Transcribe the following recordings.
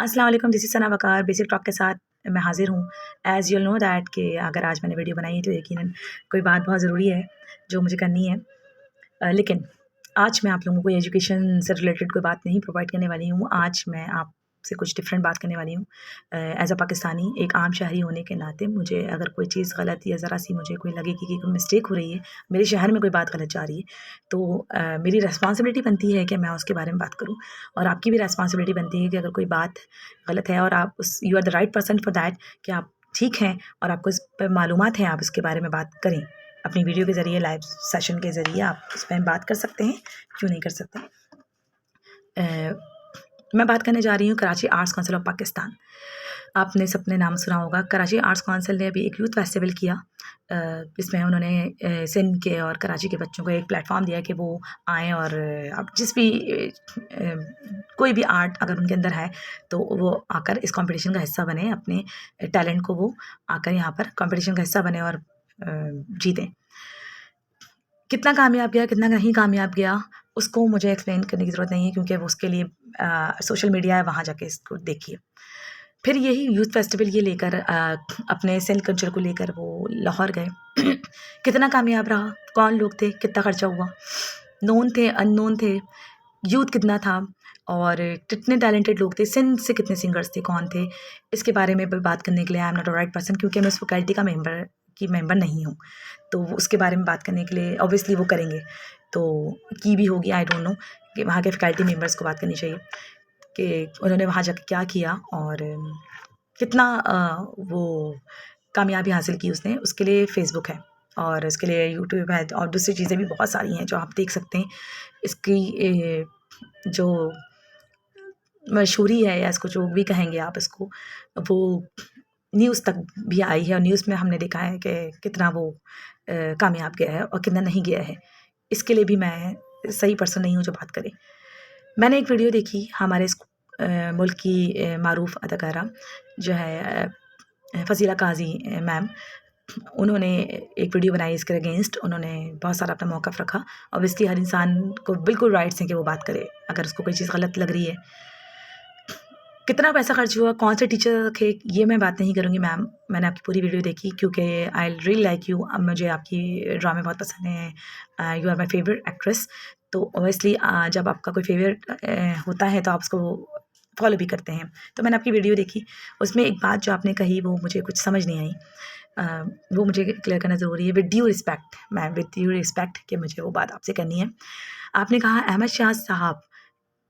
अस्सलाम वालेकुम, this is Sana Waqar basic talk के साथ मैं हाज़िर हूँ। एज़ यूल नो दैट कि अगर आज मैंने वीडियो बनाई है तो यकीनन कोई बात बहुत ज़रूरी है जो मुझे करनी है। लेकिन आज मैं आप लोगों को एजुकेशन से रिलेटेड कोई बात नहीं प्रोवाइड करने वाली हूँ। आज मैं आपसे कुछ डिफरेंट बात करने वाली हूँ। एज़ अ पाकिस्तानी एक आम शहरी होने के नाते मुझे अगर कोई चीज़ गलत या ज़रा-सी मुझे कोई लगे कि कोई मिस्टेक हो रही है, मेरे शहर में कोई बात गलत जा रही है, तो मेरी रिस्पॉन्सिबिलिटी बनती है कि मैं उसके बारे में बात करूँ और आपकी भी रिस्पॉन्सिबिलिटी बनती है कि अगर कोई बात गलत है और आप उस you are the right person for that कि आप ठीक हैं और आपको इस पे मालूमात है, आप इसके बारे में बात करें। अपनी वीडियो के ज़रिए, लाइव सेशन के ज़रिए आप इस पे बात कर सकते हैं, क्यों नहीं कर सकते। मैं बात करने जा रही हूँ Karachi arts council of Pakistan. आपने सबने नाम सुना होगा। कराची आर्ट्स काउंसिल ने अभी एक यूथ फेस्टिवल किया, जिसमें उन्होंने सिंध के और कराची के बच्चों को एक प्लेटफॉर्म दिया कि वो आएँ और अब जिस भी कोई भी आर्ट अगर उनके अंदर है तो वो आकर इस कंपटीशन का हिस्सा बने, अपने टैलेंट को वो आकर यहाँ पर कंपटीशन का हिस्सा बने और जीतें। कितना कामयाब गया, कितना नहीं कामयाब गया, उसको मुझे एक्सप्लेन करने की ज़रूरत नहीं है, क्योंकि वो उसके लिए सोशल मीडिया है, वहाँ जाके इसको देखिए। फिर यही यूथ फेस्टिवल ये लेकर अपने सिंध कल्चर को लेकर वो लाहौर गए। कितना कामयाब रहा, कौन लोग थे, कितना खर्चा हुआ, नोन थे, अननोन थे, यूथ कितना था और कितने टैलेंटेड लोग थे, सिंध से कितने सिंगर्स थे, कौन थे, इसके बारे में बात करने के लिए I am not a right person, क्योंकि मैं उस फैकल्टी का मेंबर नहीं हूँ। तो उसके बारे में बात करने के लिए ऑब्वियसली वो करेंगे, तो की भी होगी, आई डोंट नो, कि वहाँ के फैकल्टी मेंबर्स को बात करनी चाहिए कि उन्होंने वहाँ जाकर क्या किया और कितना वो कामयाबी हासिल की उसने। उसके लिए फेसबुक है और उसके लिए यूट्यूब है और दूसरी चीज़ें भी बहुत सारी हैं जो आप देख सकते हैं। इसकी जो मशहूरी है या इसको जो भी कहेंगे आप इसको, वो न्यूज़ तक भी आई है और न्यूज़ में हमने देखा है कि कितना वो कामयाब गया है और कितना नहीं गया है। इसके लिए भी मैं सही पर्सन नहीं हूँ जो बात करे। मैंने एक वीडियो देखी हमारे मुल्क की मारूफ़ अदाकारा जो है फ़ज़ीला काज़ी मैम, उन्होंने एक वीडियो बनाई इसके अगेंस्ट। उन्होंने बहुत सारा अपना मौक़िफ़ रखा। ऑब्वियसली हर इंसान को बिल्कुल राइट्स हैं कि वो बात करे अगर उसको कोई चीज़ गलत लग रही है। कितना पैसा खर्च हुआ, कौन से टीचर थे, ये मैं बात नहीं करूँगी मैम। मैंने आपकी पूरी वीडियो देखी क्योंकि आई रियली लाइक यू। अब मुझे आपकी ड्रामे बहुत पसंद हैं। You are my favourite actress. तो ऑब्वियसली जब आपका कोई फेवरेट होता है तो आप उसको फॉलो भी करते हैं। तो मैंने आपकी वीडियो देखी, उसमें एक बात जो आपने कही वो मुझे कुछ समझ नहीं आई। वो मुझे क्लियर करना ज़रूरी है। With due respect ma'am, with due respect कि मुझे वो बात आपसे करनी है। आपने कहा अहमद शाह साहब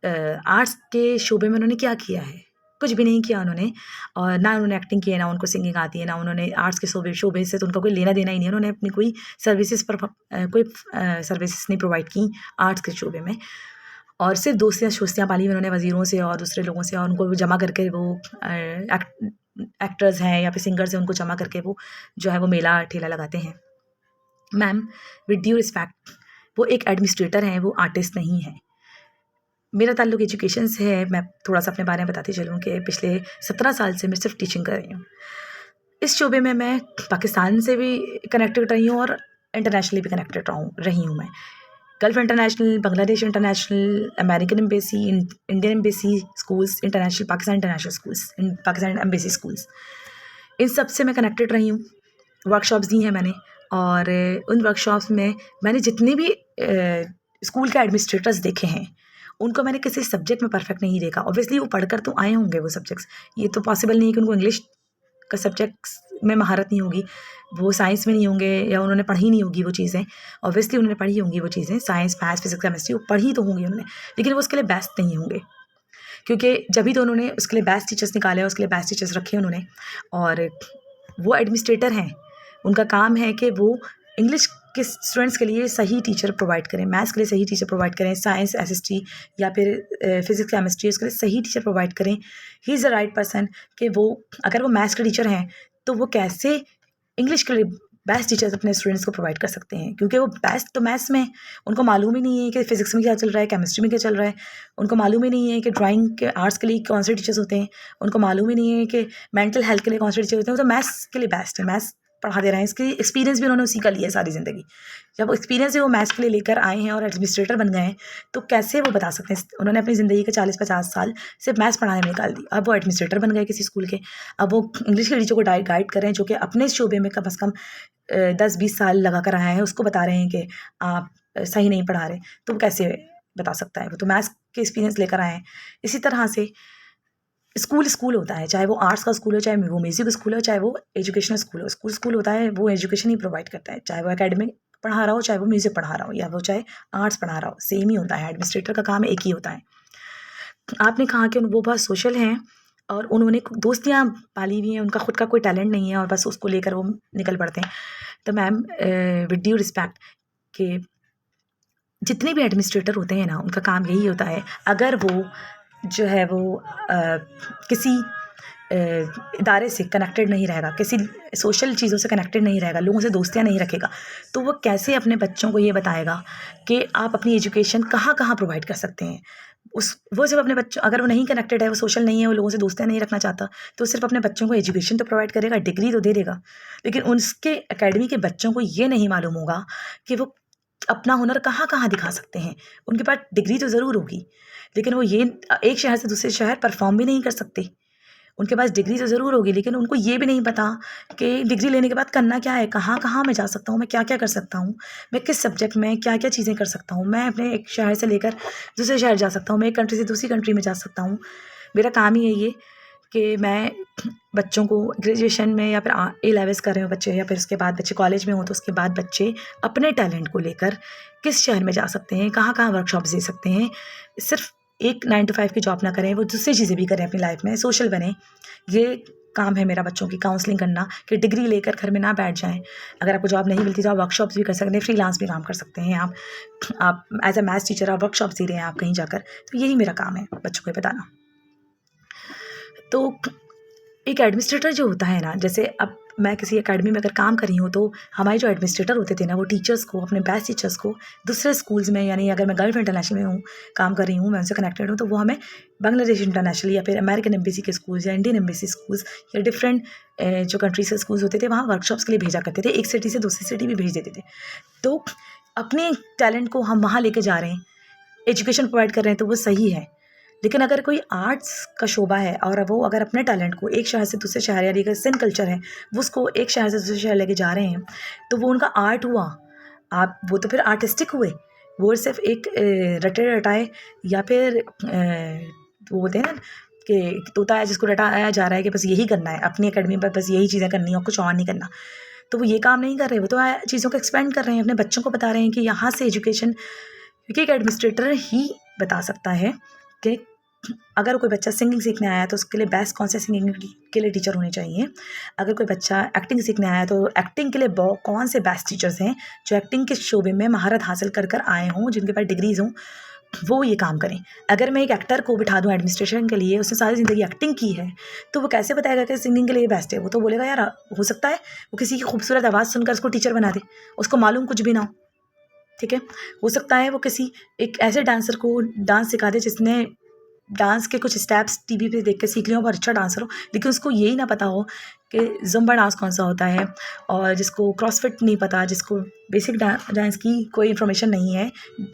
आर्ट्स के शोबे में उन्होंने क्या किया है? कुछ भी नहीं किया उन्होंने, और ना उन्होंने एक्टिंग की है, ना उनको सिंगिंग आती है, ना उन्होंने आर्ट्स के शोबे से तो उनका कोई लेना-देना ही नहीं है। उन्होंने अपनी कोई सर्विसेज़ पर कोई सर्विसेज़ नहीं प्रोवाइड की आर्ट्स के शोबे में, और सिर्फ़ दोस्तियाँ पाली उन्होंने वज़ीरों से और दूसरे लोगों से, और उनको जमा करके वो एक्टर्स हैं या फिर सिंगर्स हैं, उनको जमा करके वो जो है वो मेला ठेला लगाते हैं। मैम, विद ड्यू रिस्पेक्ट, वो एक एडमिनिस्ट्रेटर हैं, वो आर्टिस्ट नहीं हैं। मेरा ताल्लुक एजुकेशन से है। मैं थोड़ा-सा अपने बारे में बताती चलूँ कि पिछले 17 साल से मैं सिर्फ़ टीचिंग कर रही हूँ। इस शोबे में मैं पाकिस्तान से भी कनेक्टेड रही हूँ और इंटरनेशनली भी कनेक्टेड रही हूँ मैं। Gulf international, Bangladesh international, American embassy, Indian embassy schools, international Pakistan international schools, Pakistan embassy schools, इन सब से मैं कनेक्टेड रही हूँ। वर्कशॉप्स दी हैं मैंने, और उन वर्कशॉप्स में मैंने जितने भी स्कूल के एडमिनिस्ट्रेटर्स देखे हैं, उनको मैंने किसी सब्जेक्ट में परफेक्ट नहीं देखा। ऑब्वियसली वो पढ़कर तो आए होंगे वो सब्जेक्ट्स, ये तो पॉसिबल नहीं है कि उनको इंग्लिश का सब्जेक्ट्स में महारत नहीं होगी, वो साइंस में नहीं होंगे या उन्होंने पढ़ी नहीं होगी वो चीज़ें। ऑब्वियसली उन्होंने पढ़ी होंगी वो चीज़ें, साइंस, मैथ्स, फिजिक्स, केमिस्ट्री, वो पढ़ी तो होंगी उन्होंने, लेकिन वो उसके लिए बेस्ट नहीं होंगे, क्योंकि जभी तो उन्होंने उसके लिए बेस्ट टीचर्स निकाले, उसके लिए बेस्ट टीचर्स रखे उन्होंने। और वो एडमिनिस्ट्रेटर हैं, उनका काम है कि वो इंग्लिश के स्टूडेंट्स के लिए सही टीचर प्रोवाइड करें, मैथ्स के लिए सही टीचर प्रोवाइड करें, साइंस, एसएसटी या फिर फिजिक्स, केमिस्ट्री, उसके लिए सही टीचर प्रोवाइड करें। He is the right person कि वो, अगर वो मैथ्स के टीचर हैं तो वो कैसे इंग्लिश के लिए बेस्ट टीचर्स अपने स्टूडेंट्स को प्रोवाइड कर सकते हैं, क्योंकि वो बेस्ट तो मैथ्स में, उनको मालूम ही नहीं है कि फिजिक्स में क्या चल रहा है, केमिस्ट्री में क्या चल रहा है, उनको मालूम ही नहीं है कि ड्राइंग के आर्ट्स के लिए कौन से टीचर्स होते हैं, उनको मालूम ही नहीं है कि मेंटल हेल्थ के लिए कौन से टीचर होते हैं। वो तो मैथ्स के लिए बेस्ट है, मैथ्स पढ़ा दे रहे हैं, इसके एक्सपीरियंस भी उन्होंने उसी का लिया है सारी ज़िंदगी। जब एक्सपीरियंस है वो मैथ्स के लिए लेकर आए हैं और एडमिनिस्ट्रेटर बन गए हैं, तो कैसे वो बता सकते हैं? उन्होंने अपनी ज़िंदगी के 40-50 साल सिर्फ मैथ्स पढ़ाने में निकाल दी। अब वो एडमिनिस्ट्रेटर बन गए किसी स्कूल के। अब वो इंग्लिश के टीचर को गाइड कर रहे हैं, जो कि अपने शोबे में कम से कम 10-20 साल लगा कर आया है, उसको बता रहे हैं कि आप सही नहीं पढ़ा रहे। तो वो कैसे बता सकता है? वो तो मैथ्स के एक्सपीरियंस लेकर आए हैं। इसी तरह से स्कूल होता है, चाहे वो आर्ट्स का स्कूल हो, चाहे वो म्यूज़िक स्कूल हो, चाहे वो एजुकेशनल स्कूल हो। स्कूल होता है, वो एजुकेशन ही प्रोवाइड करता है, चाहे वो एकेडमिक पढ़ा रहा हो, चाहे वो म्यूज़िक पढ़ा रहा हो, या वो चाहे आर्ट्स पढ़ा रहा हो, सेम ही होता है। एडमिनिस्ट्रेटर का काम एक ही होता है। आपने कहा कि वो बहुत सोशल हैं और उन्होंने दोस्तियाँ पाली हुई हैं, उनका खुद का कोई टैलेंट नहीं है और बस उसको लेकर वो निकल पड़ते हैं। तो मैम, विद ड्यू रिस्पेक्ट, कि जितने भी एडमिनिस्ट्रेटर होते हैं ना, उनका काम यही होता है, अगर वो जो है वो किसी इदारे से कनेक्टेड नहीं रहेगा, किसी सोशल चीज़ों से कनेक्टेड नहीं रहेगा, लोगों से दोस्तियाँ नहीं रखेगा, तो वो कैसे अपने बच्चों को ये बताएगा कि आप अपनी एजुकेशन कहाँ कहाँ प्रोवाइड कर सकते हैं? वो सिर्फ अपने बच्चों, अगर वो नहीं कनेक्टेड है, वो सोशल नहीं है, वो लोगों से दोस्तियाँ नहीं रखना चाहता, तो सिर्फ अपने बच्चों को एजुकेशन तो प्रोवाइड करेगा, डिग्री तो दे देगा, लेकिन उसके एकेडमी के बच्चों को ये नहीं मालूम होगा कि वो अपना हुनर कहाँ कहाँ दिखा सकते हैं। उनके पास डिग्री तो ज़रूर होगी, लेकिन वो ये एक शहर से दूसरे शहर परफॉर्म भी नहीं कर सकते। उनके पास डिग्री तो ज़रूर होगी, लेकिन उनको ये भी नहीं पता कि डिग्री लेने के बाद करना क्या है, कहाँ कहाँ मैं जा सकता हूँ, मैं क्या क्या कर सकता हूँ, मैं किस सब्जेक्ट में क्या क्या चीज़ें कर सकता हूँ, मैं अपने एक शहर से लेकर दूसरे शहर जा सकता हूँ, मैं एक कंट्री से दूसरी कंट्री में जा सकता हूँ। मेरा काम ही है ये कि मैं बच्चों को ग्रेजुएशन में या फिर A-levels कर रहे हो बच्चे, या फिर उसके बाद बच्चे कॉलेज में हो, तो उसके बाद बच्चे अपने टैलेंट को लेकर किस शहर में जा सकते हैं, कहाँ कहाँ वर्कशॉप्स दे सकते हैं। सिर्फ एक 9 to 5 की जॉब ना करें, वो दूसरी चीज़ें भी करें अपनी लाइफ में, सोशल बने। ये काम है मेरा बच्चों की काउंसलिंग करना, कि डिग्री लेकर घर में ना बैठ जाएं। अगर आपको जॉब नहीं मिलती तो आप वर्कशॉप्स भी कर सकते हैं, फ्रीलांस भी काम कर सकते हैं। आप एज अ मैथ्स टीचर आप वर्कशॉप्स दे रहे हैं आप कहीं जाकर, तो यही मेरा काम है बच्चों को ये बताना। तो एक एडमिनिस्ट्रेटर जो होता है ना, जैसे अब मैं किसी एकेडमी में अगर काम कर रही हूँ, तो हमारे जो एडमिनिस्ट्रेटर होते थे ना, वो टीचर्स को, अपने बेस्ट टीचर्स को दूसरे स्कूल्स में, यानी अगर मैं गल्फ इंटरनेशनल में हूँ, काम कर रही हूँ, मैं उनसे कनेक्टेड हूँ, तो वो हमें बांग्लादेश इंटरनेशनल या फिर अमेरिकन एम्बेसी के स्कूल्स या इंडियन एम्बेसी स्कूल्स या डिफरेंट जो कंट्रीज के स्कूल्स होते थे, वहाँ वर्कशॉप्स के लिए भेजा करते थे। एक सिटी से दूसरी सिटी भी भेज देते थे। तो अपने टैलेंट को हम वहाँ लेके जा रहे हैं, एजुकेशन प्रोवाइड कर रहे हैं, तो वो सही है। लेकिन अगर कोई आर्ट्स का शोबा है और वो अगर अपने टैलेंट को एक शहर से दूसरे शहर, या अगर सिंध कल्चर है, वो उसको एक शहर से दूसरे शहर लेके जा रहे हैं, तो वो उनका आर्ट हुआ। आप वो तो फिर आर्टिस्टिक हुए। वो सिर्फ एक रटे रटाए, या फिर वो बोलते हैं ना कि तोता है जिसको रटाया जा रहा है कि बस यही करना है अपनी एकेडमी पर, बस यही चीज़ें करनी है और कुछ और नहीं करना, तो वो ये काम नहीं कर रहे। वो तो चीज़ों को एक्सपेंड कर रहे हैं, अपने बच्चों को बता रहे हैं कि यहाँ से एजुकेशन, क्योंकि एक एडमिनिस्ट्रेटर ही बता सकता है कि अगर कोई बच्चा सिंगिंग सीखने आया है तो उसके लिए बेस्ट कौन से सिंगिंग के लिए टीचर होने चाहिए। अगर कोई बच्चा एक्टिंग सीखने आया है तो एक्टिंग के लिए कौन से बेस्ट टीचर्स हैं जो एक्टिंग के शोबे में महारत हासिल कर कर आए हों, जिनके पास डिग्रीज हों, वो ये काम करें। अगर मैं एक एक्टर को बिठा दूँ एडमिनिस्ट्रेशन के लिए, उसने सारी ज़िंदगी एक्टिंग की है, तो वो कैसे बताएगा कि सिंगिंग के लिए बेस्ट है? वो तो बोलेगा यार, हो सकता है वो किसी की खूबसूरत आवाज़ सुनकर उसको टीचर बना दे, उसको मालूम कुछ भी ना हो। ठीक है, हो सकता है वो किसी एक ऐसे डांसर को डांस सिखा दे जिसने डांस के कुछ स्टेप्स टीवी पे देख के सीख लिया हो, बहुत अच्छा डांसर हो, लेकिन उसको यही ना पता हो कि ज़ुम्बा डांस कौन सा होता है, और जिसको क्रॉसफिट नहीं पता, जिसको बेसिक डांस की कोई इन्फॉर्मेशन नहीं है।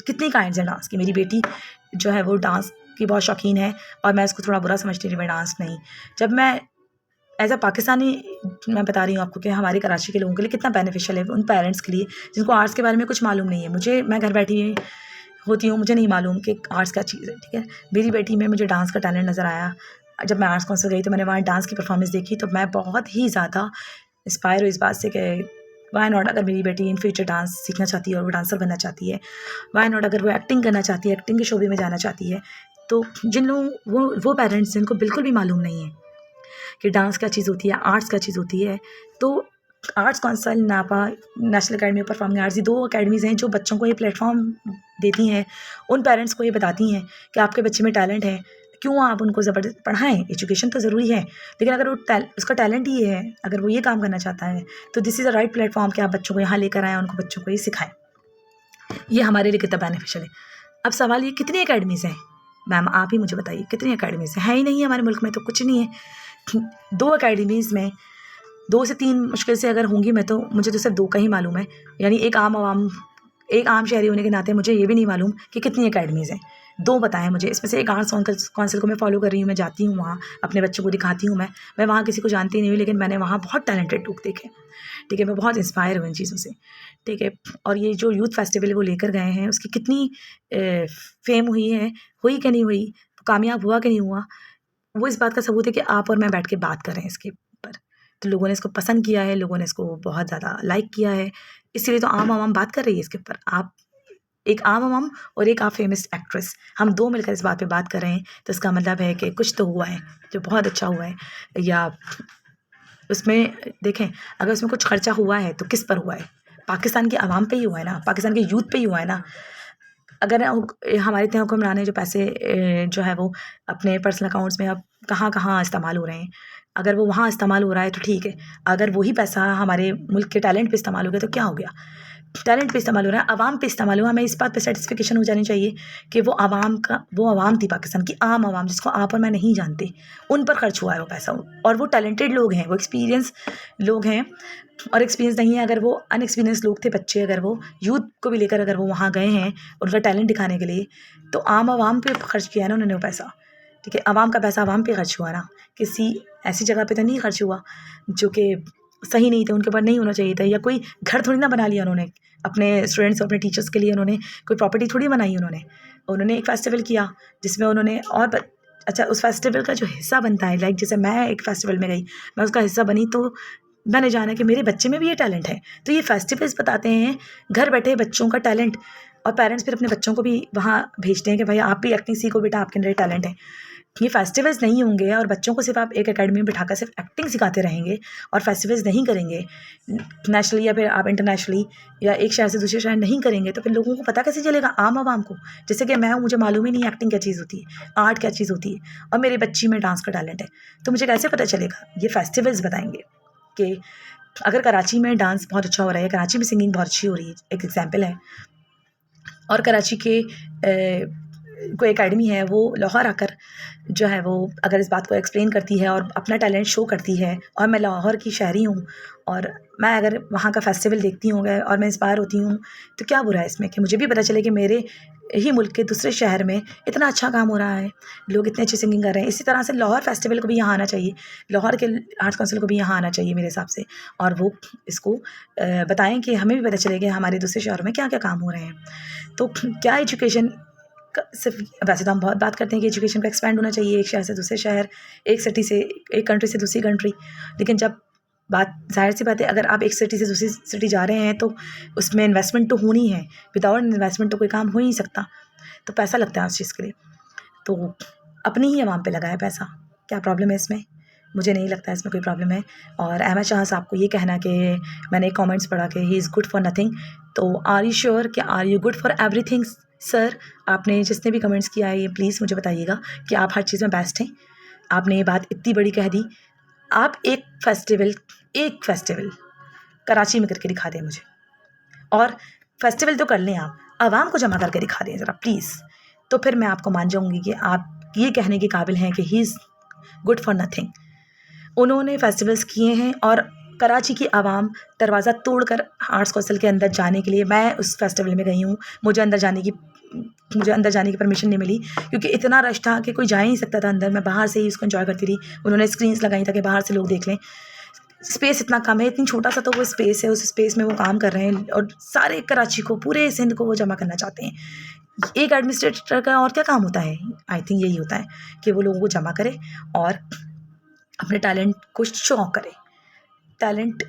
कितनी काइंड्स हैं डांस की। मेरी बेटी जो है वो डांस की बहुत शौकीन है, और मैं इसको थोड़ा बुरा समझती हूँ, मैं डांस नहीं। जब मैं एज अ पाकिस्तानी, मैं बता रही हूँ आपको कि हमारे कराची के लोगों के लिए कितना बेनिफिशियल है, उन पेरेंट्स के लिए जिनको आर्ट्स के बारे में कुछ मालूम नहीं है। मैं घर बैठी होती हूँ, मुझे नहीं मालूम कि आर्ट्स क्या चीज़ है। ठीक है, मेरी बेटी में मुझे डांस का टैलेंट नज़र आया। जब मैं आर्ट्स कॉन्सर्ट गई तो मैंने वहाँ डांस की परफॉर्मेंस देखी, तो मैं बहुत ही ज़्यादा इंस्पायर हुई इस बात से कि वाई नॉट, अगर मेरी बेटी इन फ्यूचर डांस सीखना चाहती है और वो डांसर बनना चाहती है, वाई नॉट अगर वो एक्टिंग करना चाहती है, एक्टिंग के शोबे में जाना चाहती है, तो जिन लोगों वो पेरेंट्स जिनको बिल्कुल भी मालूम नहीं है कि डांस क्या चीज़ होती है, आर्ट्स क्या चीज़ होती है, तो आर्ट्स काउंसिल, नापा, national academy of performing arts, ये 2 अकेडमीज़ हैं जो बच्चों को ये प्लेटफॉर्म देती हैं, उन पेरेंट्स को ये बताती हैं कि आपके बच्चे में टैलेंट है, क्यों आप उनको ज़बरदस्त पढ़ाएं। एजुकेशन तो ज़रूरी है, लेकिन अगर वो उसका टैलेंट ही है, अगर वो ये काम करना चाहता है, तो this is a right platform कि आप बच्चों को यहाँ लेकर आएँ, उनको बच्चों को ये सिखाएँ। ये हमारे लिए कितना बेनिफिशियल है। अब सवाल ये, कितनी अकेडमीज़ हैं? मैम आप ही मुझे बताइए, कितनी अकेडमीज़ हैं? है ही नहीं हमारे मुल्क में, तो कुछ नहीं है। 2 अकेडमीज़ में 2 से 3 मुश्किल से अगर होंगी मैं तो मुझे तो सिर्फ 2 का ही मालूम है। यानी एक आम शहरी होने के नाते मुझे ये भी नहीं मालूम कि कितनी अकेडमीज़ हैं। 2 पता है मुझे, इसमें से एक आर्ट्स काउंसिल को मैं फॉलो कर रही हूँ, मैं जाती हूँ वहाँ, अपने बच्चों को दिखाती हूँ मैं वहाँ किसी को जानती नहीं हूँ, लेकिन मैंने वहाँ बहुत टैलेंटेड लोग देखे, ठीक है। मैं बहुत इंस्पायर हुई इन चीज़ों से, ठीक है। और ये जो यूथ फेस्टिवल वो लेकर गए हैं, उसकी कितनी फेम हुई कि नहीं हुई, कामयाब हुआ कि नहीं हुआ, वो इस बात का सबूत है कि आप और मैं बैठ के बात कर रहे हैं इसके ऊपर। तो लोगों ने इसको पसंद किया है, लोगों ने इसको बहुत ज़्यादा लाइक किया है, इसीलिए तो आम आवाम बात कर रही है इसके ऊपर। आप एक आम आवाम और एक आप फेमस एक्ट्रेस, हम 2 मिलकर इस बात पे बात कर रहे हैं, तो इसका मतलब है कि कुछ तो हुआ है जो बहुत अच्छा हुआ है। या उसमें देखें, अगर उसमें कुछ खर्चा हुआ है तो किस पर हुआ है? पाकिस्तान की आवाम पे ही हुआ है ना, पाकिस्तान के यूथ पे ही हुआ है ना। अगर हमारे इतने हुक्मरान जो पैसे जो है वो अपने पर्सनल अकाउंट्स में अब कहाँ इस्तेमाल हो रहे हैं, अगर वो वहाँ इस्तेमाल हो रहा है तो ठीक है। अगर वही पैसा हमारे मुल्क के टैलेंट पे इस्तेमाल हो गया तो क्या हो गया? टैलेंट पे इस्तेमाल हो रहा है, आवाम पे इस्तेमाल हुआ। हमें इस बात पे सैटिस्फिकेशन हो जानी चाहिए कि वो आवाम थी, पाकिस्तान की आम आवाम, जिसको आप और मैं नहीं जानते, उन पर खर्च हुआ है वो पैसा। और वो टैलेंटेड लोग हैं, वो एक्सपीरियंस लोग हैं। और एक्सपीरियंस नहीं है, अगर वो अनएक्सपीरियंस लोग थे बच्चे, अगर वो यूथ को भी लेकर अगर वो वहाँ गए हैं उनका टैलेंट दिखाने के लिए, तो आम आवाम पे खर्च किया है ना उन्होंने वो पैसा, ठीक है। आवाम का पैसा आवाम पे खर्च हुआ ना, किसी ऐसी जगह पे तो नहीं खर्च हुआ जो कि सही नहीं थे, उनके ऊपर नहीं होना चाहिए था। या कोई घर थोड़ी ना बना लिया उन्होंने अपने स्टूडेंट्स और अपने टीचर्स के लिए, उन्होंने कोई प्रॉपर्टी थोड़ी बनाई उन्होंने एक फेस्टिवल किया जिसमें उन्होंने अच्छा, उस फेस्टिवल का जो हिस्सा बनता है, लाइक जैसे मैं एक फेस्टिवल में गई, मैं उसका हिस्सा बनी, तो मैंने जाना कि मेरे बच्चे में भी ये टैलेंट है। तो ये फेस्टिवल्स बताते हैं घर बैठे बच्चों का टैलेंट, और पेरेंट्स फिर अपने बच्चों को भी वहाँ भेजते हैं कि भाई आप भी एक्टिंग सीखो बेटा, आपके अंदर टैलेंट है। ये फेस्टिवल्स नहीं होंगे और बच्चों को सिर्फ आप एक एकेडमी में बिठाकर सिर्फ एक्टिंग सिखाते रहेंगे और फेस्टिवल्स नहीं करेंगे नेशनली, या फिर आप इंटरनेशनली या एक शहर से दूसरे शहर नहीं करेंगे, तो फिर लोगों को पता कैसे चलेगा, आम आवाम को? जैसे कि मैं हूँ, मुझे मालूम ही नहीं एक्टिंग क्या चीज़ होती है, आर्ट क्या चीज़ होती है, और मेरे बच्ची में डांस का टैलेंट है, तो मुझे कैसे पता चलेगा? ये फेस्टिवल्स बताएंगे कि अगर कराची में डांस बहुत अच्छा हो रहा है, कराची में सिंगिंग बहुत अच्छी हो रही है, एक एग्जाम्पल है। और कराची के कोई एकेडमी है, वो लाहौर आकर जो है वो अगर इस बात को एक्सप्लेन करती है और अपना टैलेंट शो करती है, और मैं लाहौर की शहरी हूँ और मैं अगर वहाँ का फेस्टिवल देखती हूँ और मैं इंस्पायर होती हूँ, तो क्या बुरा है इसमें कि मुझे भी पता चले कि मेरे ही मुल्क के दूसरे शहर में इतना अच्छा काम हो रहा है, लोग इतने अच्छी सिंगिंग कर रहे हैं। इसी तरह से लाहौर फेस्टिवल को भी यहाँ आना चाहिए, लाहौर के आर्ट्स काउंसिल को भी यहाँ आना चाहिए मेरे हिसाब से, और वो इसको बताएं कि हमें भी पता चले कि हमारे दूसरे शहरों में क्या क्या काम हो रहे हैं। तो क्या एजुकेशन सिर्फ, वैसे तो हम बहुत बात करते हैं कि एजुकेशन का एक्सपैंड होना चाहिए, एक शहर से दूसरे शहर, एक सिटी से एक कंट्री से दूसरी कंट्री, लेकिन जब बात जाहिर सी बात है, अगर आप एक सिटी से दूसरी सिटी जा रहे हैं तो उसमें इन्वेस्टमेंट तो होनी है, विदाउट इन्वेस्टमेंट तो कोई काम हो ही नहीं सकता, तो पैसा लगता है उस चीज़ के लिए। तो अपनी ही आवाम पे लगा है पैसा, क्या प्रॉब्लम है इसमें? मुझे नहीं लगता इसमें कोई प्रॉब्लम है। और अहमद शाह साहब को ये कहना कि मैंने कमेंट्स पढ़ा कि he is good for nothing, तो आर यू श्योर कि are you good for everything? Sir, आपने जिसने भी कमेंट्स किया है ये प्लीज़ मुझे बताइएगा कि आप हर चीज़ में बेस्ट हैं। आपने ये बात इतनी बड़ी कह दी, आप एक फेस्टिवल कराची में करके दिखा दें मुझे, और फेस्टिवल तो कर लें, आप आवाम को जमा करके दिखा दें ज़रा प्लीज़, तो फिर मैं आपको मान जाऊँगी कि आप ये कहने के काबिल हैं कि he is good for nothing. उन्होंने फेस्टिवल्स किए हैं, और कराची की आवाम दरवाज़ा तोड़कर आर्ट्स काउंसिल के अंदर जाने के लिए, मैं उस फेस्टिवल में गई हूँ, मुझे अंदर जाने की परमिशन नहीं मिली, क्योंकि इतना रश था कि कोई जा ही नहीं सकता था अंदर। मैं बाहर से ही उसको एंजॉय करती रही। उन्होंने स्क्रीन्स लगाई ताकि बाहर से लोग देख लें। स्पेस इतना कम है, इतनी छोटा सा तो वो स्पेस है, उस स्पेस में वो काम कर रहे हैं, और सारे कराची को, पूरे सिंध को वो जमा करना चाहते हैं। एक एडमिनिस्ट्रेटर का और क्या काम होता है? आई थिंक यही होता है कि वो लोगों को जमा करे और अपने टैलेंट को शो करे। टैलेंट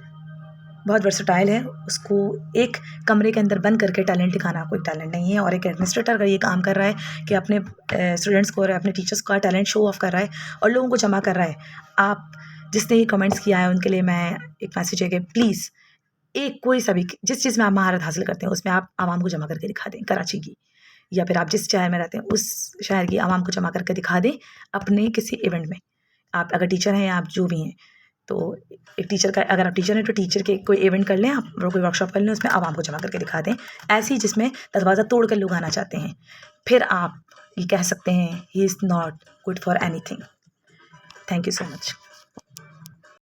बहुत वर्सेटाइल है, उसको एक कमरे के अंदर बंद करके टैलेंट दिखाना कोई टैलेंट नहीं है। और एक एडमिनिस्ट्रेटर अगर ये काम कर रहा है कि अपने स्टूडेंट्स को और अपने टीचर्स का टैलेंट शो ऑफ कर रहा है और लोगों को जमा कर रहा है, आप जिसने ये कमेंट्स किया है उनके लिए मैं एक मैसेज है कि प्लीज़ एक कोई सा भी जिस चीज़ में आप महारत हासिल करते हैं उसमें आप आवाम को जमा करके दिखा दें, कराची की, या फिर आप जिस शहर में रहते हैं उस शहर की आवाम को जमा करके दिखा दें अपने किसी इवेंट में। आप अगर टीचर हैं, आप जो भी हैं, तो एक टीचर का, अगर आप टीचर हैं तो टीचर के कोई इवेंट कर लें आप, कोई वर्कशॉप कर लें, उसमें आवाम को जमा करके दिखा दें, ऐसी जिसमें दरवाज़ा तोड़ कर लोग आना चाहते हैं। फिर आप ये कह सकते हैं he is not good for anything. Thank you so much.